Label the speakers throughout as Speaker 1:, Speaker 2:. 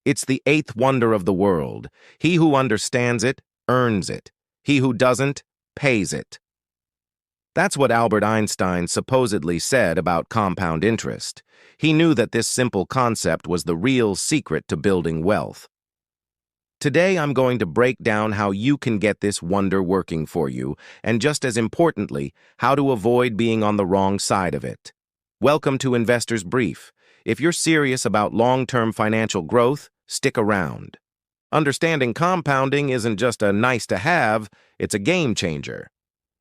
Speaker 1: It's the eighth wonder of the world. He who understands it, earns it. He who doesn't, pays it. That's what Albert Einstein supposedly said about compound interest. He knew that this simple concept was the real secret to building wealth. Today, I'm going to break down how you can get this wonder working for you, and just as importantly, how to avoid being on the wrong side of it. Welcome to Investor's Brief. If you're serious about long-term financial growth, stick around. Understanding compounding isn't just a nice-to-have, it's a game changer.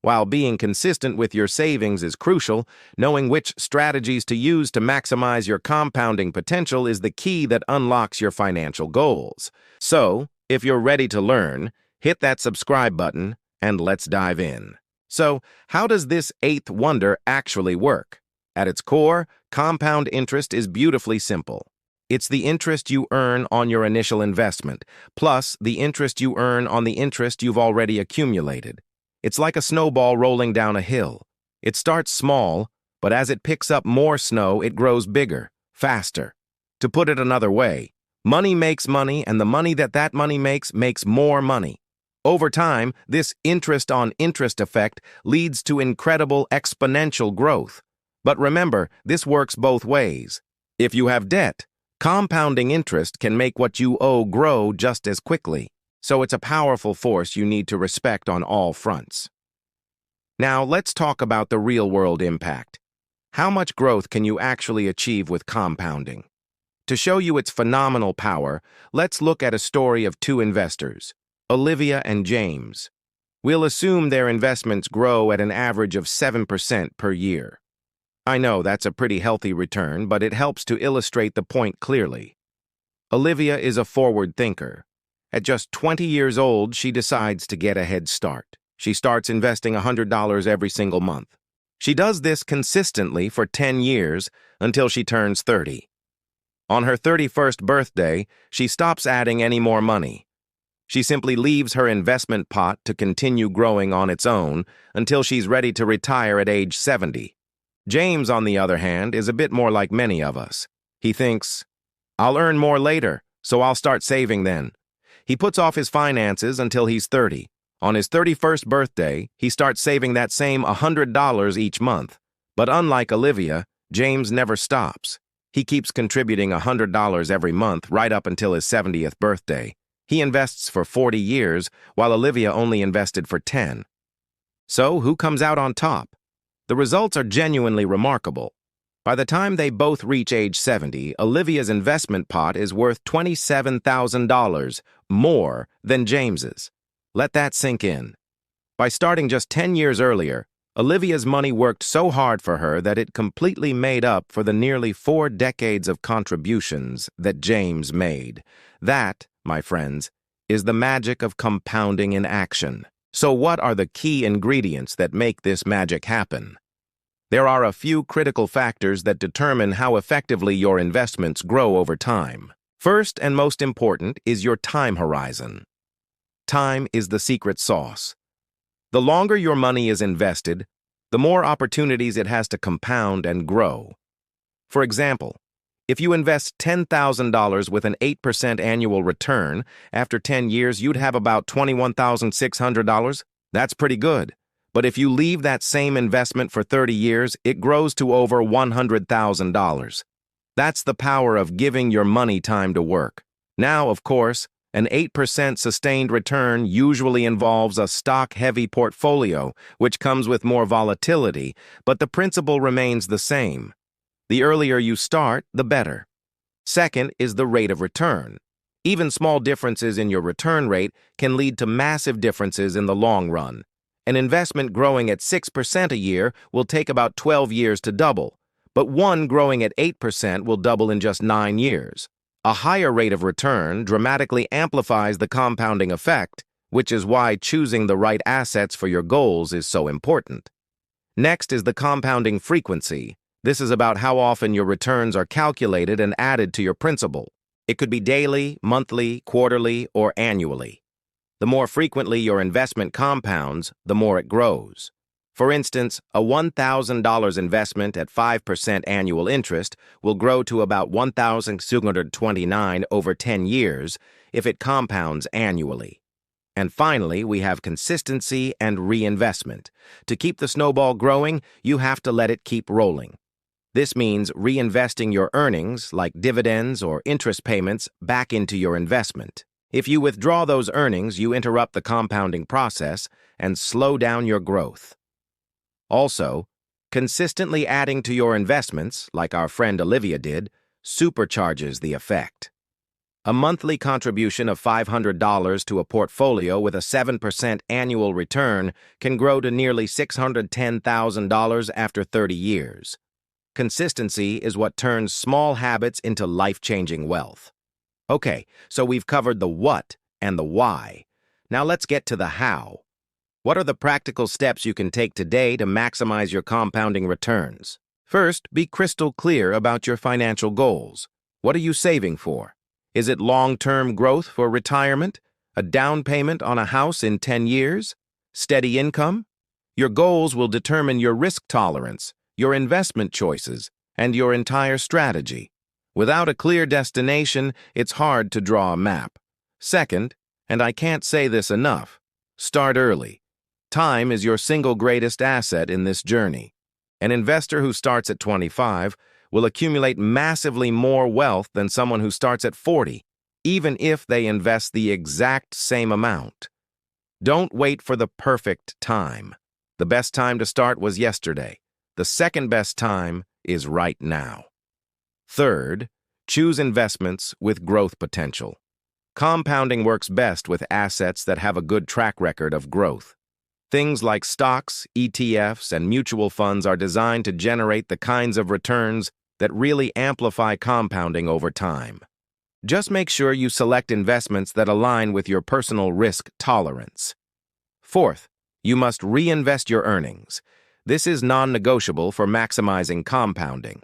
Speaker 1: While being consistent with your savings is crucial, knowing which strategies to use to maximize your compounding potential is the key that unlocks your financial goals. So, if you're ready to learn, hit that subscribe button and let's dive in. So, how does this eighth wonder actually work? At its core, compound interest is beautifully simple. It's the interest you earn on your initial investment, plus the interest you earn on the interest you've already accumulated. It's like a snowball rolling down a hill. It starts small, but as it picks up more snow, it grows bigger, faster. To put it another way, money makes money, and the money that money makes more money. Over time, this interest-on-interest effect leads to incredible exponential growth. But remember, this works both ways. If you have debt, compounding interest can make what you owe grow just as quickly. So it's a powerful force you need to respect on all fronts. Now, let's talk about the real-world impact. How much growth can you actually achieve with compounding? To show you its phenomenal power, let's look at a story of two investors, Olivia and James. We'll assume their investments grow at an average of 7% per year. I know that's a pretty healthy return, but it helps to illustrate the point clearly. Olivia is a forward thinker. At just 20 years old, she decides to get a head start. She starts investing $100 every single month. She does this consistently for 10 years until she turns 30. On her 31st birthday, she stops adding any more money. She simply leaves her investment pot to continue growing on its own until she's ready to retire at age 70. James, on the other hand, is a bit more like many of us. He thinks, "I'll earn more later, so I'll start saving then." He puts off his finances until he's 30. On his 31st birthday, he starts saving that same $100 each month. But unlike Olivia, James never stops. He keeps contributing $100 every month right up until his 70th birthday. He invests for 40 years, while Olivia only invested for 10. So, who comes out on top? The results are genuinely remarkable. By the time they both reach age 70, Olivia's investment pot is worth $27,000, more than James's. Let that sink in. By starting just 10 years earlier, Olivia's money worked so hard for her that it completely made up for the nearly 4 decades of contributions that James made. That, my friends, is the magic of compounding in action. So what are the key ingredients that make this magic happen? There are a few critical factors that determine how effectively your investments grow over time. First and most important is your time horizon. Time is the secret sauce. The longer your money is invested, the more opportunities it has to compound and grow. For example, if you invest $10,000 with an 8% annual return, after 10 years you'd have about $21,600. That's pretty good. But if you leave that same investment for 30 years, it grows to over $100,000. That's the power of giving your money time to work. Now, of course, an 8% sustained return usually involves a stock-heavy portfolio, which comes with more volatility, but the principle remains the same. The earlier you start, the better. Second is the rate of return. Even small differences in your return rate can lead to massive differences in the long run. An investment growing at 6% a year will take about 12 years to double, but one growing at 8% will double in just 9 years. A higher rate of return dramatically amplifies the compounding effect, which is why choosing the right assets for your goals is so important. Next is the compounding frequency. This is about how often your returns are calculated and added to your principal. It could be daily, monthly, quarterly, or annually. The more frequently your investment compounds, the more it grows. For instance, a $1,000 investment at 5% annual interest will grow to about $1,229 over 10 years if it compounds annually. And finally, we have consistency and reinvestment. To keep the snowball growing, you have to let it keep rolling. This means reinvesting your earnings, like dividends or interest payments, back into your investment. If you withdraw those earnings, you interrupt the compounding process and slow down your growth. Also, consistently adding to your investments, like our friend Olivia did, supercharges the effect. A monthly contribution of $500 to a portfolio with a 7% annual return can grow to nearly $610,000 after 30 years. Consistency is what turns small habits into life-changing wealth. Okay, so we've covered the what and the why. Now let's get to the how. What are the practical steps you can take today to maximize your compounding returns? First, be crystal clear about your financial goals. What are you saving for? Is it long-term growth for retirement? A down payment on a house in 10 years? Steady income? Your goals will determine your risk tolerance, your investment choices, and your entire strategy. Without a clear destination, it's hard to draw a map. Second, and I can't say this enough, start early. Time is your single greatest asset in this journey. An investor who starts at 25 will accumulate massively more wealth than someone who starts at 40, even if they invest the exact same amount. Don't wait for the perfect time. The best time to start was yesterday. The second best time is right now. Third, choose investments with growth potential. Compounding works best with assets that have a good track record of growth. Things like stocks, ETFs, and mutual funds are designed to generate the kinds of returns that really amplify compounding over time. Just make sure you select investments that align with your personal risk tolerance. Fourth, you must reinvest your earnings. This is non-negotiable for maximizing compounding.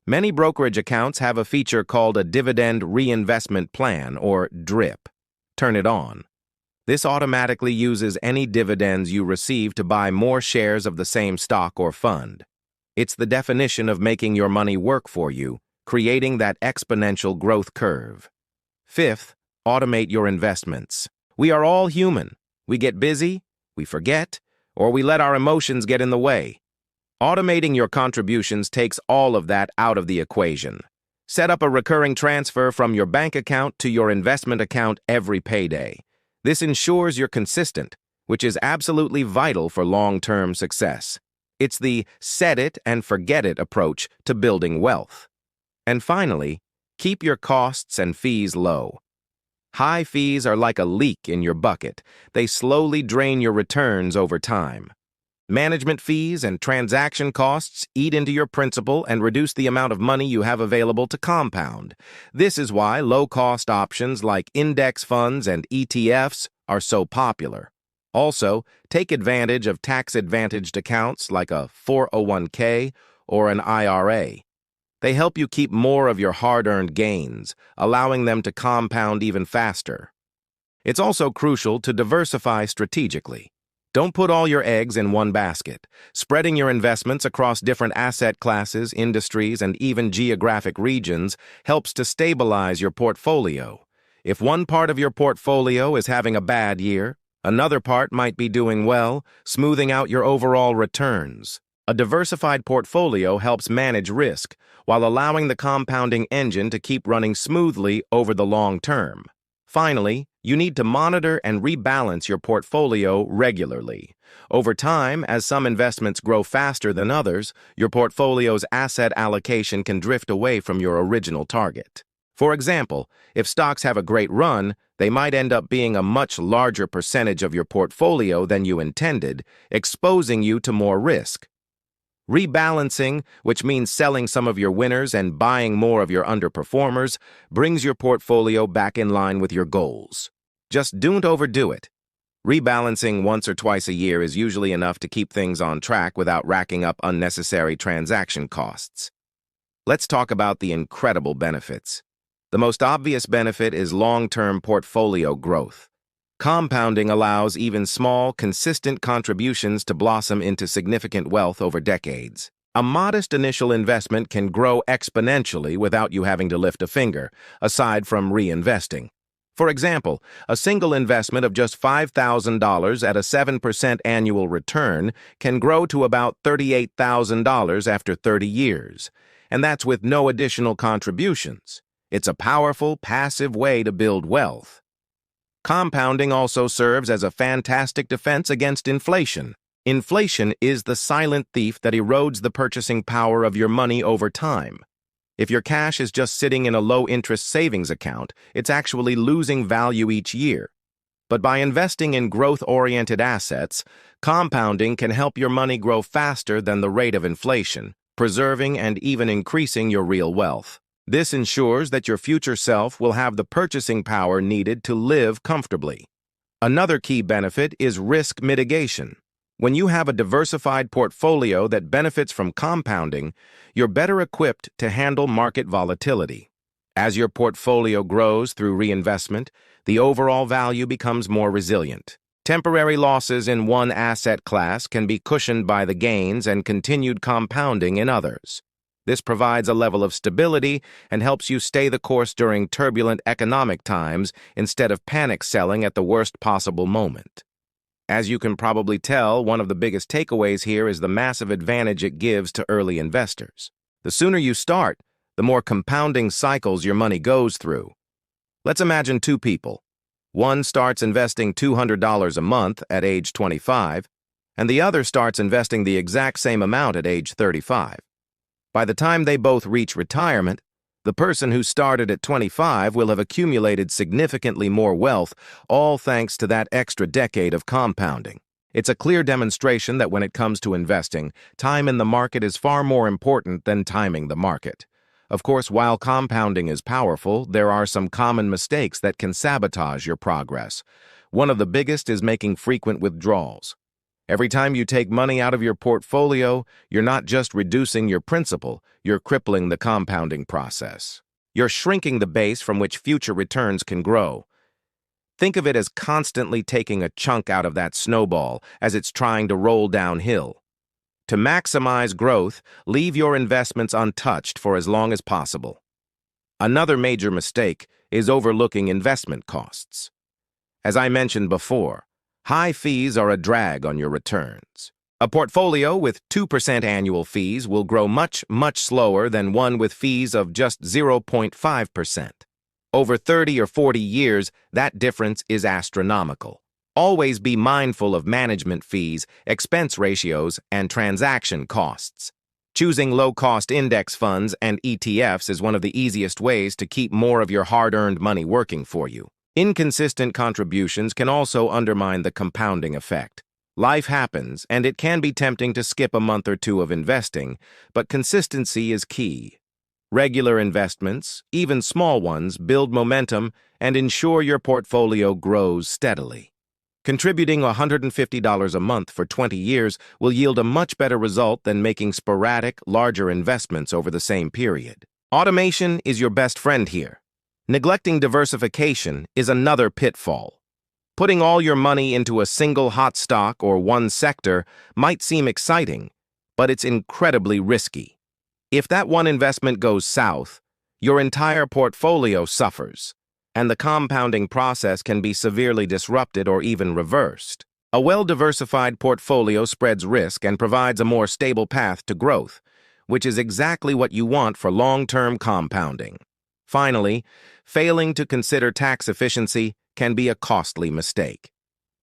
Speaker 1: Many brokerage accounts have a feature called a dividend reinvestment plan, or DRIP. Turn it on. This automatically uses any dividends you receive to buy more shares of the same stock or fund. It's the definition of making your money work for you, creating that exponential growth curve. Fifth, automate your investments. We are all human. We get busy, we forget, or we let our emotions get in the way. Automating your contributions takes all of that out of the equation. Set up a recurring transfer from your bank account to your investment account every payday. This ensures you're consistent, which is absolutely vital for long-term success. It's the set it and forget it approach to building wealth. And finally, keep your costs and fees low. High fees are like a leak in your bucket. They slowly drain your returns over time. Management fees and transaction costs eat into your principal and reduce the amount of money you have available to compound. This is why low-cost options like index funds and ETFs are so popular. Also, take advantage of tax-advantaged accounts like a 401k or an IRA. They help you keep more of your hard-earned gains, allowing them to compound even faster. It's also crucial to diversify strategically. Don't put all your eggs in one basket. Spreading your investments across different asset classes, industries, and even geographic regions helps to stabilize your portfolio. If one part of your portfolio is having a bad year, another part might be doing well, smoothing out your overall returns. A diversified portfolio helps manage risk while allowing the compounding engine to keep running smoothly over the long term. Finally, you need to monitor and rebalance your portfolio regularly. Over time, as some investments grow faster than others, your portfolio's asset allocation can drift away from your original target. For example, if stocks have a great run, they might end up being a much larger percentage of your portfolio than you intended, exposing you to more risk. Rebalancing, which means selling some of your winners and buying more of your underperformers, brings your portfolio back in line with your goals. Just don't overdo it. Rebalancing once or twice a year is usually enough to keep things on track without racking up unnecessary transaction costs. Let's talk about the incredible benefits. The most obvious benefit is long-term portfolio growth. Compounding allows even small, consistent contributions to blossom into significant wealth over decades. A modest initial investment can grow exponentially without you having to lift a finger, aside from reinvesting. For example, a single investment of just $5,000 at a 7% annual return can grow to about $38,000 after 30 years, and that's with no additional contributions. It's a powerful, passive way to build wealth. Compounding also serves as a fantastic defense against inflation. Inflation is the silent thief that erodes the purchasing power of your money over time. If your cash is just sitting in a low-interest savings account, it's actually losing value each year. But by investing in growth-oriented assets, compounding can help your money grow faster than the rate of inflation, preserving and even increasing your real wealth. This ensures that your future self will have the purchasing power needed to live comfortably. Another key benefit is risk mitigation. When you have a diversified portfolio that benefits from compounding, you're better equipped to handle market volatility. As your portfolio grows through reinvestment, the overall value becomes more resilient. Temporary losses in one asset class can be cushioned by the gains and continued compounding in others. This provides a level of stability and helps you stay the course during turbulent economic times instead of panic selling at the worst possible moment. As you can probably tell, one of the biggest takeaways here is the massive advantage it gives to early investors. The sooner you start, the more compounding cycles your money goes through. Let's imagine two people. One starts investing $200 a month at age 25, and the other starts investing the exact same amount at age 35. By the time they both reach retirement, the person who started at 25 will have accumulated significantly more wealth, all thanks to that extra decade of compounding. It's a clear demonstration that when it comes to investing, time in the market is far more important than timing the market. Of course, while compounding is powerful, there are some common mistakes that can sabotage your progress. One of the biggest is making frequent withdrawals. Every time you take money out of your portfolio, you're not just reducing your principal, you're crippling the compounding process. You're shrinking the base from which future returns can grow. Think of it as constantly taking a chunk out of that snowball as it's trying to roll downhill. To maximize growth, leave your investments untouched for as long as possible. Another major mistake is overlooking investment costs. As I mentioned before, high fees are a drag on your returns. A portfolio with 2% annual fees will grow much slower than one with fees of just 0.5%. Over 30 or 40 years, that difference is astronomical. Always be mindful of management fees, expense ratios, and transaction costs. Choosing low-cost index funds and ETFs is one of the easiest ways to keep more of your hard-earned money working for you. Inconsistent contributions can also undermine the compounding effect. Life happens, and it can be tempting to skip a month or two of investing, but consistency is key. Regular investments, even small ones, build momentum and ensure your portfolio grows steadily. Contributing $150 a month for 20 years will yield a much better result than making sporadic, larger investments over the same period. Automation is your best friend here. Neglecting diversification is another pitfall. Putting all your money into a single hot stock or one sector might seem exciting, but it's incredibly risky. If that one investment goes south, your entire portfolio suffers, and the compounding process can be severely disrupted or even reversed. A well-diversified portfolio spreads risk and provides a more stable path to growth, which is exactly what you want for long-term compounding. Finally, failing to consider tax efficiency can be a costly mistake.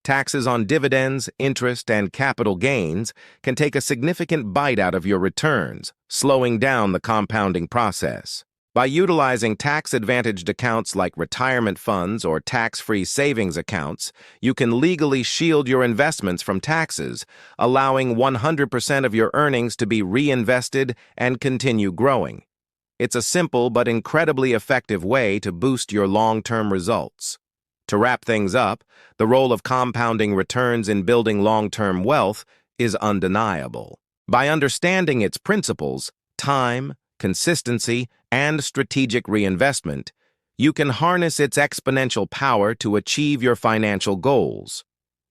Speaker 1: Taxes on dividends, interest, and capital gains can take a significant bite out of your returns, slowing down the compounding process. By utilizing tax-advantaged accounts like retirement funds or tax-free savings accounts, you can legally shield your investments from taxes, allowing 100% of your earnings to be reinvested and continue growing. It's a simple but incredibly effective way to boost your long-term results. To wrap things up, the role of compounding returns in building long-term wealth is undeniable. By understanding its principles, time, consistency, and strategic reinvestment, you can harness its exponential power to achieve your financial goals.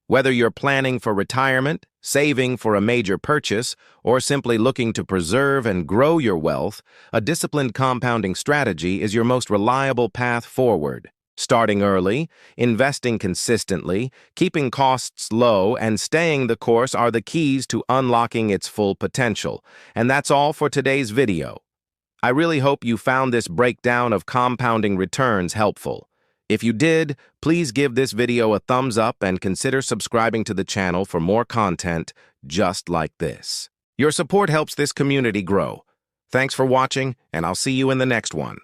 Speaker 1: Whether you're planning for retirement, saving for a major purchase, or simply looking to preserve and grow your wealth, a disciplined compounding strategy is your most reliable path forward. Starting early, investing consistently, keeping costs low, and staying the course are the keys to unlocking its full potential. And that's all for today's video. I really hope you found this breakdown of compounding returns helpful. If you did, please give this video a thumbs up and consider subscribing to the channel for more content just like this. Your support helps this community grow. Thanks for watching, and I'll see you in the next one.